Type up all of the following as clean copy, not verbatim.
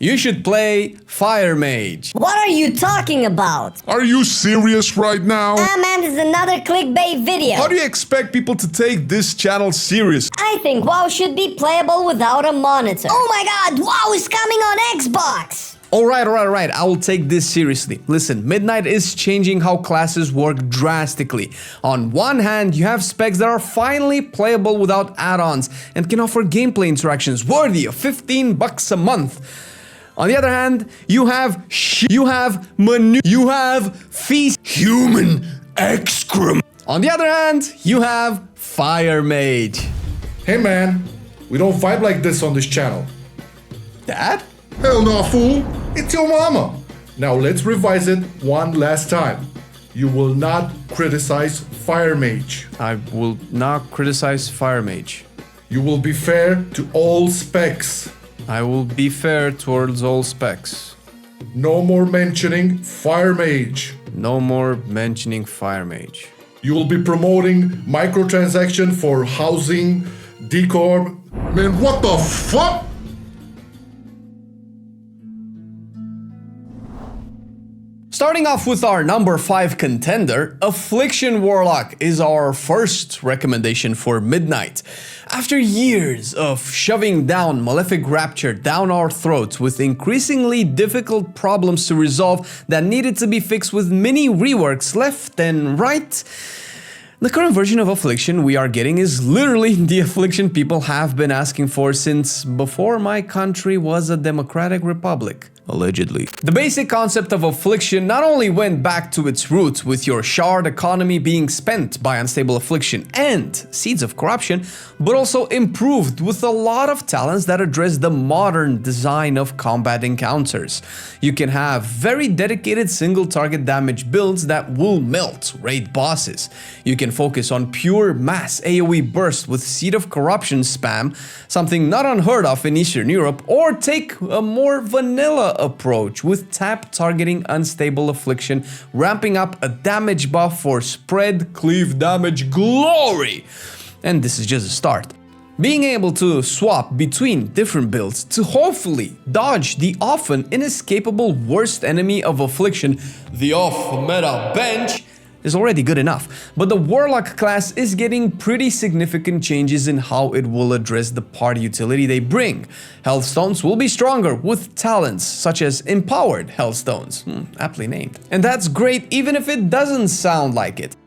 You should play Fire Mage. What are you talking about? Are you serious right now? Ah man, this is another clickbait video. How do you expect people to take this channel serious? I think WoW should be playable without a monitor. Oh my god, WoW is coming on Xbox! Alright, I will take this seriously. Listen, Midnight is changing how classes work drastically. On one hand, you have specs that are finally playable without add-ons and can offer gameplay interactions worthy of $15 a month. On the other hand, you have feast human excrement. On the other hand, you have Fire Mage. Hey man, we don't vibe like this on this channel. Dad? Hell no, fool! It's your mama! Now let's revise it one last time. You will not criticize Fire Mage. I will not criticize Fire Mage. You will be fair to all specs. I will be fair towards all specs. No more mentioning Fire Mage. No more mentioning Fire Mage. You will be promoting microtransaction for housing, decor. Man, what the fuck? Starting off with our number 5 contender, Affliction Warlock is our first recommendation for Midnight. After years of shoving down Malefic Rapture down our throats with increasingly difficult problems to resolve that needed to be fixed with many reworks left and right, the current version of Affliction we are getting is literally the Affliction people have been asking for since before my country was a democratic republic. Allegedly. The basic concept of Affliction not only went back to its roots with your shard economy being spent by Unstable Affliction and Seeds of Corruption, but also improved with a lot of talents that address the modern design of combat encounters. You can have very dedicated single target damage builds that will melt raid bosses. You can focus on pure mass AoE burst with Seed of Corruption spam, something not unheard of in Eastern Europe, or take a more vanilla approach with tap targeting Unstable Affliction, ramping up a damage buff for spread cleave damage glory. And this is just a start. Being able to swap between different builds to hopefully dodge the often inescapable worst enemy of Affliction, the off-meta bench, is already good enough, but the Warlock class is getting pretty significant changes in how it will address the party utility they bring. Healthstones will be stronger with talents such as Empowered Healthstones, aptly named. And that's great even if it doesn't sound like it.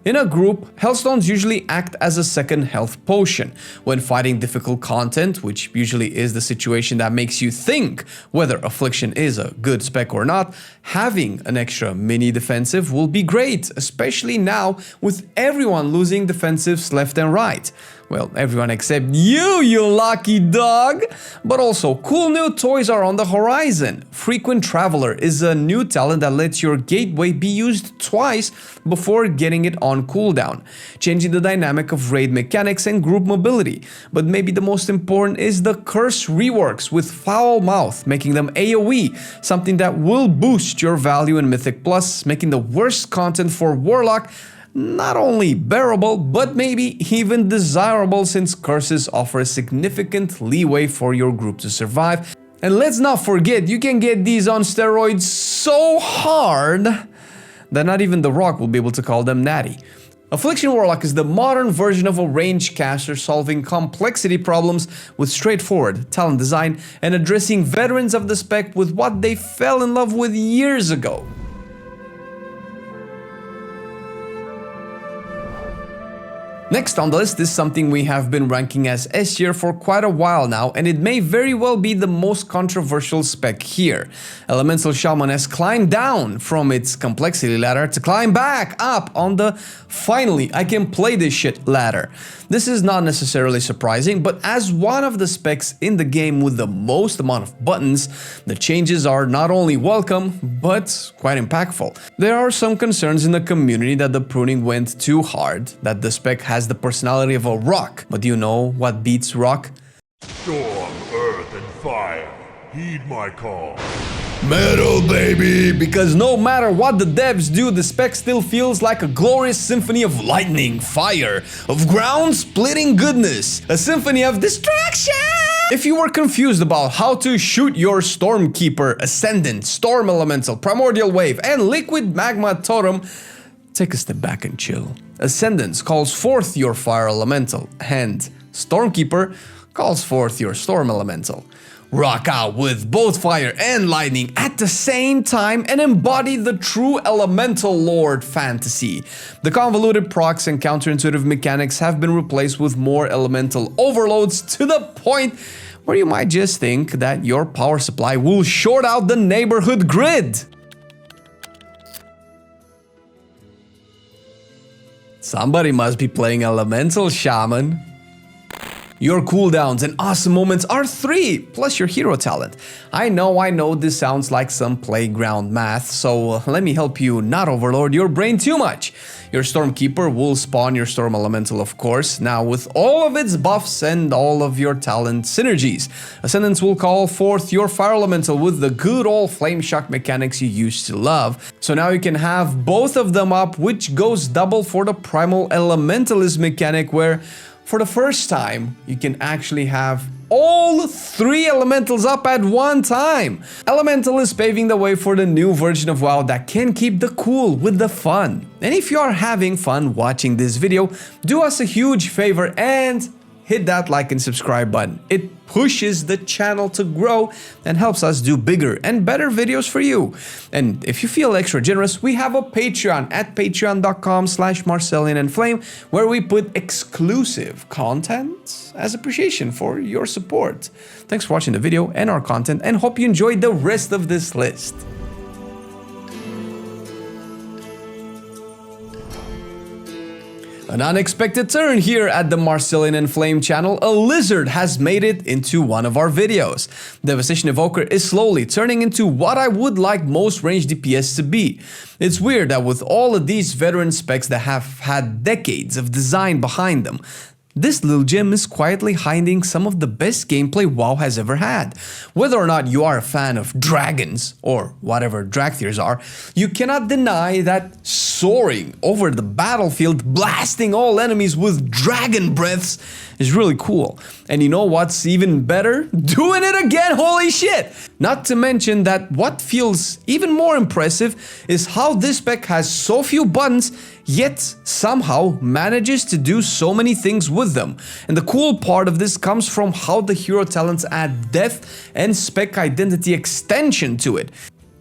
In a group, Healthstones usually act as a second health potion. When fighting difficult content, which usually is the situation that makes you think whether Affliction is a good spec or not, having an extra mini defensive will be great, especially now with everyone losing defensives left and right. Well, everyone except you lucky dog! But also, cool new toys are on the horizon. Frequent Traveler is a new talent that lets your gateway be used twice before getting it on cooldown, changing the dynamic of raid mechanics and group mobility. But maybe the most important is the curse reworks with Foul Mouth, making them AoE, something that will boost your value in Mythic Plus, making the worst content for Warlock not only bearable, but maybe even desirable since curses offer a significant leeway for your group to survive. And let's not forget, you can get these on steroids so hard that not even The Rock will be able to call them natty. Affliction Warlock is the modern version of a ranged caster solving complexity problems with straightforward talent design and addressing veterans of the spec with what they fell in love with years ago. Next on the list is something we have been ranking as S tier for quite a while now, and it may very well be the most controversial spec here. Elemental Shaman has climbed down from its complexity ladder to climb back up on the finally I can play this shit ladder. This is not necessarily surprising, but as one of the specs in the game with the most amount of buttons, the changes are not only welcome, but quite impactful. There are some concerns in the community that the pruning went too hard, that the spec has the personality of a rock. But do you know what beats rock? Storm, earth, and fire. Heed my call. Metal, baby! Because no matter what the devs do, the spec still feels like a glorious symphony of lightning, fire, of ground-splitting goodness. A symphony of destruction! If you were confused about how to shoot your Stormkeeper, Ascendant, Storm Elemental, Primordial Wave, and Liquid Magma Totem, take a step back and chill. Ascendance calls forth your Fire Elemental, and Stormkeeper calls forth your Storm Elemental. Rock out with both fire and lightning at the same time and embody the true Elemental Lord fantasy. The convoluted procs and counterintuitive mechanics have been replaced with more elemental overloads to the point where you might just think that your power supply will short out the neighborhood grid. Somebody must be playing Elemental Shaman. Your cooldowns and awesome moments are 3, plus your hero talent. I know this sounds like some playground math, so let me help you not overload your brain too much. Your Stormkeeper will spawn your Storm Elemental, of course, now with all of its buffs and all of your talent synergies. Ascendance will call forth your Fire Elemental with the good old Flame Shock mechanics you used to love. So now you can have both of them up, which goes double for the Primal Elementalist mechanic, where for the first time, you can actually have all 3 elementals up at one time. Elemental is paving the way for the new version of WoW that can keep the cool with the fun. And if you are having fun watching this video, do us a huge favor and hit that like and subscribe button. It pushes the channel to grow and helps us do bigger and better videos for you. And if you feel extra generous, we have a Patreon at patreon.com/Marcelian&Flame, where we put exclusive content as appreciation for your support. Thanks for watching the video and our content, and hope you enjoyed the rest of this list. An unexpected turn here at the Marcelian&Flame channel. A lizard has made it into one of our videos. Devastation Evoker is slowly turning into what I would like most ranged DPS to be. It's weird that with all of these veteran specs that have had decades of design behind them, this little gem is quietly hiding some of the best gameplay WoW has ever had. Whether or not you are a fan of dragons, or whatever Dracthyrs are, you cannot deny that soaring over the battlefield, blasting all enemies with dragon breaths, is really cool. And you know what's even better? Doing it again, holy shit! Not to mention that what feels even more impressive is how this spec has so few buttons, yet somehow manages to do so many things with them. And the cool part of this comes from how the hero talents add depth and spec identity extension to it.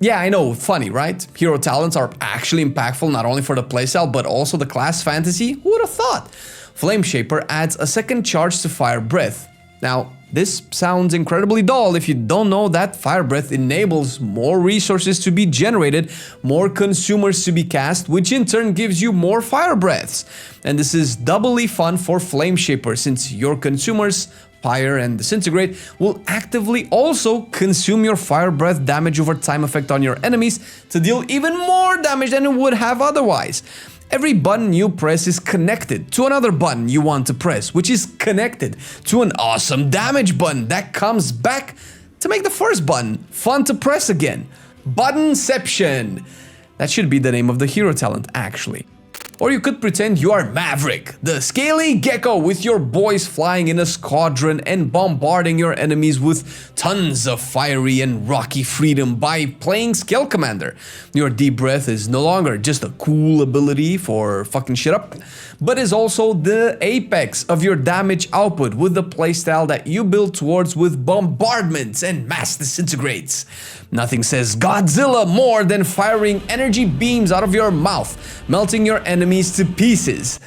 Yeah, I know, funny, right? Hero talents are actually impactful not only for the playstyle, but also the class fantasy. Who would have thought? Flame Shaper adds a second charge to Fire Breath. Now, this sounds incredibly dull if you don't know that Fire Breath enables more resources to be generated, more consumers to be cast, which in turn gives you more Fire Breaths. And this is doubly fun for Flame Shaper, since your consumers, Fire and Disintegrate, will actively also consume your Fire Breath damage over time effect on your enemies to deal even more damage than it would have otherwise. Every button you press is connected to another button you want to press, which is connected to an awesome damage button that comes back to make the first button fun to press again. Buttonception! That should be the name of the hero talent, actually. Or you could pretend you are Maverick, the scaly gecko with your boys flying in a squadron and bombarding your enemies with tons of fiery and rocky freedom by playing Scale Commander. Your Deep Breath is no longer just a cool ability for fucking shit up, but is also the apex of your damage output with the playstyle that you build towards with bombardments and mass disintegrates. Nothing says Godzilla more than firing energy beams out of your mouth, melting your enemies to pieces.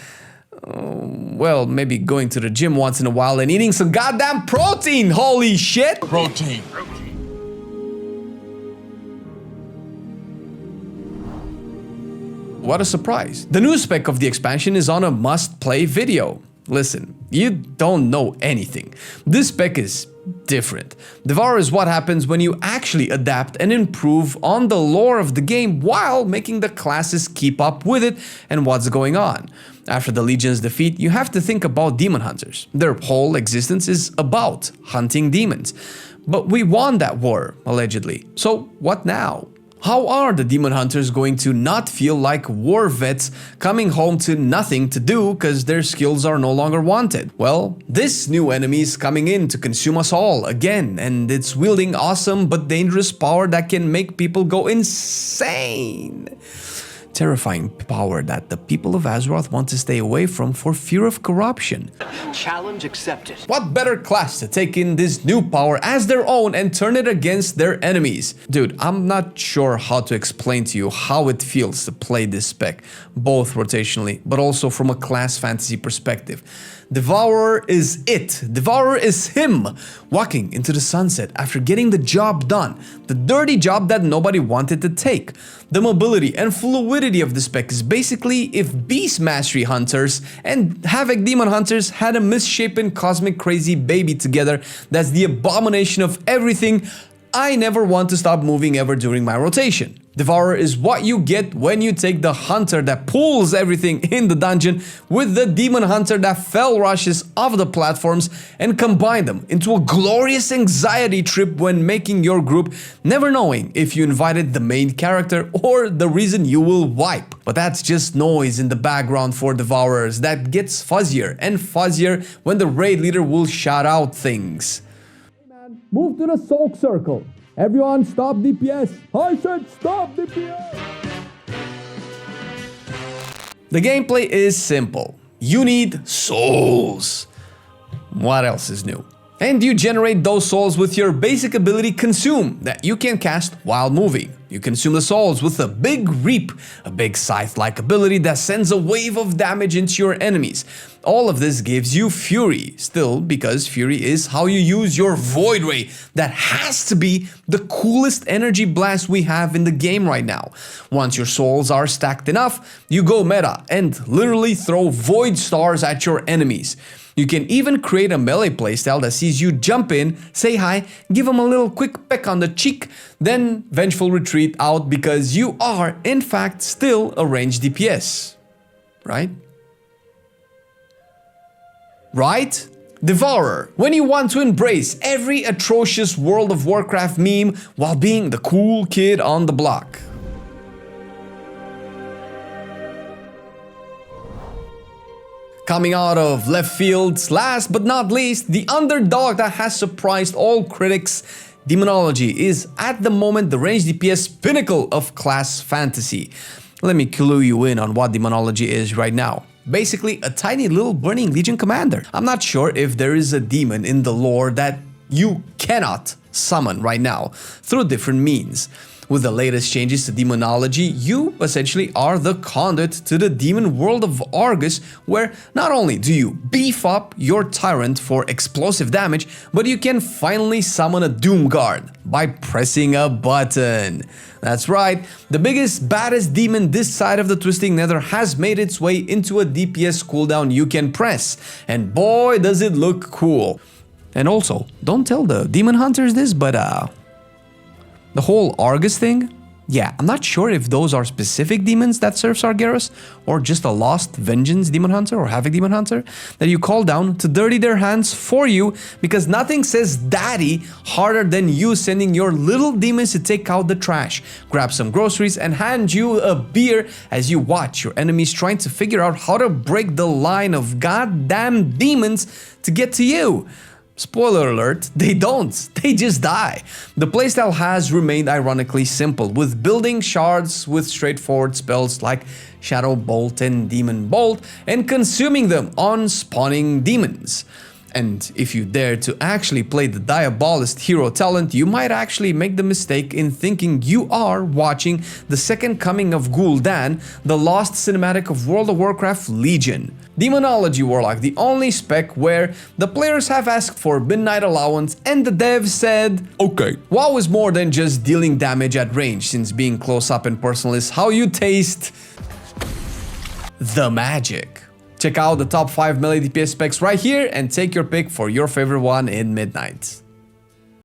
Well, maybe going to the gym once in a while and eating some goddamn protein, holy shit! Protein. What a surprise. The new spec of the expansion is on a must-play video. Listen, you don't know anything. This spec is different. Devourer is what happens when you actually adapt and improve on the lore of the game while making the classes keep up with it and what's going on. After the Legion's defeat, you have to think about demon hunters. Their whole existence is about hunting demons. But we won that war, allegedly. So what now? How are the demon hunters going to not feel like war vets coming home to nothing to do because their skills are no longer wanted? Well, this new enemy is coming in to consume us all again, and it's wielding awesome but dangerous power that can make people go insane. Terrifying power that the people of Azeroth want to stay away from for fear of corruption. Challenge accepted. What better class to take in this new power as their own and turn it against their enemies? Dude, I'm not sure how to explain to you how it feels to play this spec, both rotationally, but also from a class fantasy perspective. Devourer is it. Devourer is him, walking into the sunset after getting the job done, the dirty job that nobody wanted to take. The mobility and fluidity of the spec is basically if Beast Mastery Hunters and Havoc Demon Hunters had a misshapen cosmic crazy baby together. That's the abomination of everything. I never want to stop moving ever during my rotation. Devourer is what you get when you take the hunter that pulls everything in the dungeon with the demon hunter that fell rushes off the platforms and combine them into a glorious anxiety trip when making your group, never knowing if you invited the main character or the reason you will wipe. But that's just noise in the background for Devourers that gets fuzzier and fuzzier when the raid leader will shout out things. Move to the soak circle. Everyone stop DPS. I said stop DPS. The gameplay is simple. You need souls. What else is new? And you generate those souls with your basic ability Consume that you can cast while moving. You consume the souls with a big reap, a big scythe-like ability that sends a wave of damage into your enemies. All of this gives you Fury, still because Fury is how you use your Void Ray. That has to be the coolest energy blast we have in the game right now. Once your souls are stacked enough, you go meta and literally throw Void Stars at your enemies. You can even create a melee playstyle that sees you jump in, say hi, give them a little quick peck on the cheek, then vengeful retreat out because you are, in fact, still a ranged DPS. Right? Right? Devourer, when you want to embrace every atrocious World of Warcraft meme while being the cool kid on the block. Coming out of left field, last but not least, the underdog that has surprised all critics, Demonology is at the moment the ranged DPS pinnacle of class fantasy. Let me clue you in on what Demonology is right now. Basically, a tiny little Burning Legion commander. I'm not sure if there is a demon in the lore that you cannot summon right now through different means. With the latest changes to Demonology, you essentially are the conduit to the demon world of Argus, where not only do you beef up your tyrant for explosive damage, but you can finally summon a Doom Guard by pressing a button. That's right, the biggest, baddest demon this side of the Twisting Nether has made its way into a DPS cooldown you can press, and boy does it look cool. And also, don't tell the demon hunters this, but the whole Argus thing, yeah, I'm not sure if those are specific demons that serve Sargeras or just a lost Vengeance Demon Hunter or Havoc Demon Hunter that you call down to dirty their hands for you, because nothing says daddy harder than you sending your little demons to take out the trash, grab some groceries and hand you a beer as you watch your enemies trying to figure out how to break the line of goddamn demons to get to you. Spoiler alert, they don't, they just die. The playstyle has remained ironically simple, with building shards with straightforward spells like Shadow Bolt and Demon Bolt, and consuming them on spawning demons. And if you dare to actually play the Diabolist hero talent, you might actually make the mistake in thinking you are watching the second coming of Gul'dan, the lost cinematic of World of Warcraft Legion. Demonology Warlock, the only spec where the players have asked for midnight allowance and the dev said, okay. WoW is more than just dealing damage at range, since being close up and personal is how you taste the magic. Check out the top 5 melee DPS specs right here and take your pick for your favorite one in Midnight.